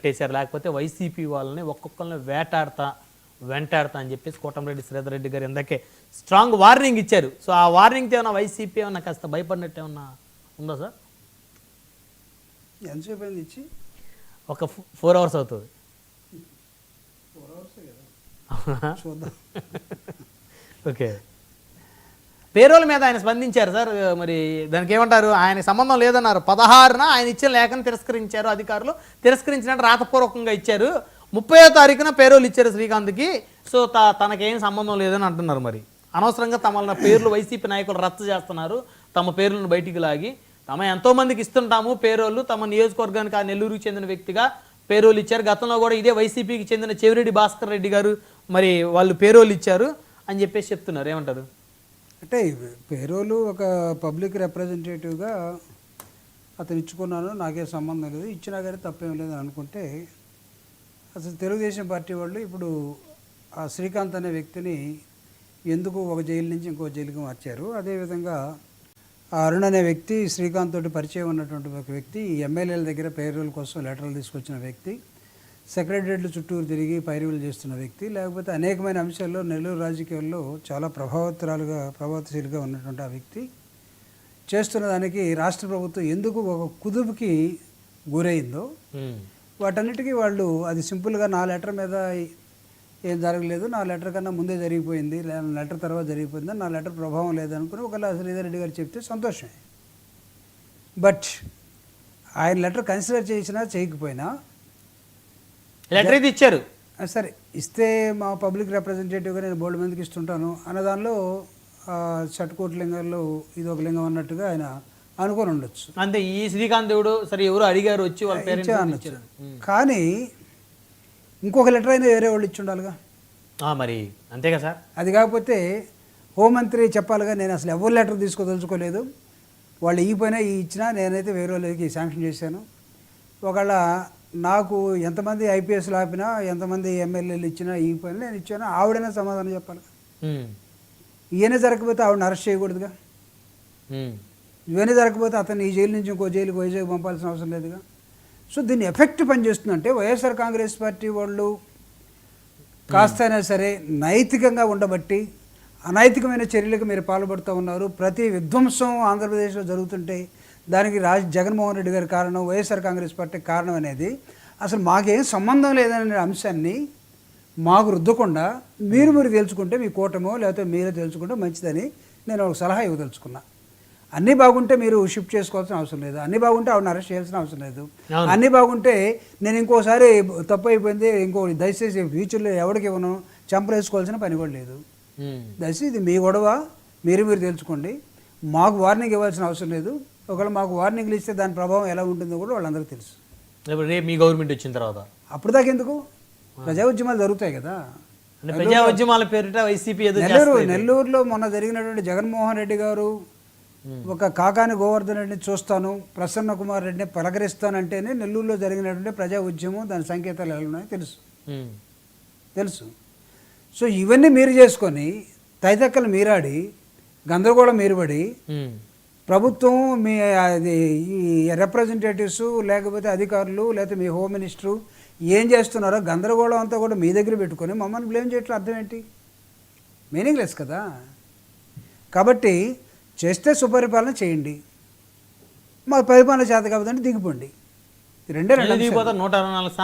కట్టేశారు, లేకపోతే వైసీపీ వాళ్ళని ఒక్కొక్కరిని వెంటాడతా అని చెప్పేసి కోటమిరెడ్డి శ్రీధర్ రెడ్డి గారు ఇందాకే స్ట్రాంగ్ వార్నింగ్ ఇచ్చారు. సో ఆ వార్నింగ్తో ఏమన్నా వైసీపీ ఏమన్నా కాస్త భయపడినట్టు ఏమన్నా ఉందా సార్? ఎంతసేపు అయింది ఇచ్చి? ఒక 4 hours అవుతుంది. 4 hours కదా, చూద్దాం. ఓకే, పేరోల మీద ఆయన స్పందించారు సార్, మరి దానికి ఏమంటారు? ఆయన సంబంధం లేదన్నారు. 16న ఆయన ఇచ్చిన లేఖను తిరస్కరించారు అధికారులు. తిరస్కరించినట్టు రాతపూర్వకంగా ఇచ్చారు. 30వ తారీఖున పేరోలు ఇచ్చారు శ్రీకాంత్కి. సో తనకేం సంబంధం లేదని అంటున్నారు. మరి అనవసరంగా తమ పేర్లు వైసీపీ నాయకులు రద్దు చేస్తున్నారు, తమ పేర్లను బయటికి లాగి. తమ ఎంతోమందికి ఇస్తుంటాము పేరోళ్ళు, తమ నియోజకవర్గానికి ఆ నెల్లూరుకి చెందిన వ్యక్తిగా పేరోలు ఇచ్చారు. గతంలో కూడా ఇదే వైసీపీకి చెందిన చెవిరెడ్డి భాస్కర్ రెడ్డి గారు మరి వాళ్ళు పేరోలు ఇచ్చారు అని చెప్పేసి చెప్తున్నారు. ఏమంటారు? అంటే పేరోలు ఒక పబ్లిక్ రిప్రజెంటేటివ్గా అతను ఇచ్చుకున్నాను, నాకే సంబంధం లేదు, ఇచ్చినా కానీ తప్పేం లేదు అనుకుంటే, అసలు తెలుగుదేశం పార్టీ వాళ్ళు ఇప్పుడు ఆ శ్రీకాంత్ అనే వ్యక్తిని ఎందుకు ఒక జైలు నుంచి ఇంకో జైలుకి మార్చారు. అదేవిధంగా ఆ అరుణ్ అనే వ్యక్తి శ్రీకాంత్ తోటి పరిచయం ఉన్నటువంటి ఒక వ్యక్తి, ఎమ్మెల్యేల దగ్గర పేరోల్ కోసం లెటర్లు తీసుకొచ్చిన వ్యక్తి, సెక్రటరియట్లు చుట్టూరు తిరిగి పైరువులు చేస్తున్న వ్యక్తి, లేకపోతే అనేకమైన అంశాల్లో నెల్లూరు రాజకీయాల్లో చాలా ప్రభావశీలిగా ఉన్నటువంటి ఆ వ్యక్తి చేస్తున్న దానికి రాష్ట్ర ప్రభుత్వం ఎందుకు ఒక కుదుపుకి గురైందో వాటన్నిటికీ వాళ్ళు అది సింపుల్గా నా లెటర్ మీద ఏం జరగలేదు, నా లెటర్ కన్నా ముందే జరిగిపోయింది, లెటర్ తర్వాత జరిగిపోయింది, నా లెటర్ ప్రభావం లేదనుకుని ఒకవేళ శ్రీధర్ రెడ్డి గారు చెప్తే సంతోషమే. బట్ ఆయన లెటర్ కన్సిడర్ చేసినా చేయకపోయినా లెటర్ ఇది ఇచ్చారు. సరే, ఇస్తే మా పబ్లిక్ రిప్రజెంటేటివ్గా నేను బోల్డ్ మందికి ఇస్తుంటాను అన్నదానిలో షట్కోటి లింగాల్లో ఇది ఒక లింగం అన్నట్టుగా ఆయన అనుకొని ఉండొచ్చు. అంతే, ఈ శ్రీకాంత్ దేవుడు సరే ఎవరు అడిగారు వచ్చి వాళ్ళ పేరెంట్స్ అనొచ్చు. కానీ ఇంకొక లెటర్ అయినా వేరే వాళ్ళు ఇచ్చి ఉండాలిగా. మరి అంతేగా సార్. అది కాకపోతే హోంమంత్రి చెప్పాలిగా, నేను అసలు ఎవరు లెటర్ తీసుకోదలుచుకోలేదు, వాళ్ళు ఇవ్వపోయినా ఇచ్చినా నేనైతే వేరే వాళ్ళకి శాంక్షన్ చేశాను. ఒకవేళ నాకు ఎంతమంది ఐపీఎస్లు ఆపినా ఎంతమంది ఎమ్మెల్యేలు ఇచ్చినా ఇవ్వపోయినా నేను ఇచ్చాను, ఆవిడైనా సమాధానం చెప్పాలి. ఈయన జరగకపోతే ఆవిడని అరెస్ట్ చేయకూడదుగా, ఇవన్నీ జరగకపోతే అతన్ని ఈ జైలు నుంచి ఇంకో జైలుకి వైజాగ్ పంపాల్సిన అవసరం లేదుగా. సో దీన్ని ఎఫెక్ట్ పనిచేస్తుందంటే వైఎస్ఆర్ కాంగ్రెస్ పార్టీ వాళ్ళు కాస్త అయినా సరే నైతికంగా ఉండబట్టి అనైతికమైన చర్యలకు మీరు పాల్పడుతూ ఉన్నారు. ప్రతి విధ్వంసం ఆంధ్రప్రదేశ్లో జరుగుతుంటే దానికి జగన్మోహన్ రెడ్డి గారి కారణం, వైఎస్ఆర్ కాంగ్రెస్ పార్టీ కారణం అనేది అసలు మాకేం సంబంధం లేదనే అంశాన్ని మాకు రుద్దకుండా మీరు తెలుసుకుంటే మీ కూటమో లేకపోతే మీరే తెలుసుకుంటే మంచిదని నేను ఒక సలహా ఇవ్వదలుచుకున్నా. అన్నీ బాగుంటే మీరు షిఫ్ట్ చేసుకోవాల్సిన అవసరం లేదు, అన్నీ బాగుంటే ఆవిడని అరెస్ట్ చేయాల్సిన అవసరం లేదు, అన్నీ బాగుంటే నేను ఇంకోసారి తప్పు అయిపోయింది దయచేసి ఫ్యూచర్లో ఎవరికి ఇవ్వను చంపలేసుకోవాల్సిన పని కూడా లేదు. దయచేసి ఇది మీ గొడవ, మీరు తెలుసుకోండి, మాకు వార్నింగ్ ఇవ్వాల్సిన అవసరం లేదు. ఒకవేళ మాకు వార్నింగ్లు ఇస్తే దాని ప్రభావం ఎలా ఉంటుందో కూడా వాళ్ళందరికీ తెలుసు. రేపు మీ గవర్నమెంట్ వచ్చిన తర్వాత అప్పుడు దాకా ఎందుకు ప్రజా ఉద్యమాలు జరుగుతాయి కదా. ప్రజా ఉద్యమాల పేరిట వైసీపీ నెల్లూరులో మొన్న జరిగినటువంటి జగన్మోహన్ రెడ్డి గారు ఒక కాకాని గోవర్ధన్ రెడ్డిని చూస్తాను, ప్రసన్న కుమార్ రెడ్డిని పలకరిస్తానంటేనే నెల్లూరులో జరిగినటువంటి ప్రజా ఉద్యమం దాని సంకేతాలు ఎలా ఉన్నాయో తెలుసు. సో ఇవన్నీ మీరు చేసుకొని తైతక్కలు మీరాడి గందరగోళం మీరుపడి ప్రభుత్వం మీ ఈ రిప్రజెంటేటివ్స్ లేకపోతే అధికారులు లేకపోతే మీ హోమ్ మినిస్టరు ఏం చేస్తున్నారో గందరగోళం అంతా కూడా మీ దగ్గర పెట్టుకొని మమ్మల్ని బ్లేమ్ చేయట్లేదు. అర్థం ఏంటి? మీనింగ్లెస్ కదా. కాబట్టి చేస్తే సుపరిపాలన చేయండి, మా పరిపాలన చేత కాబట్టి దిగిపోండి. 2 124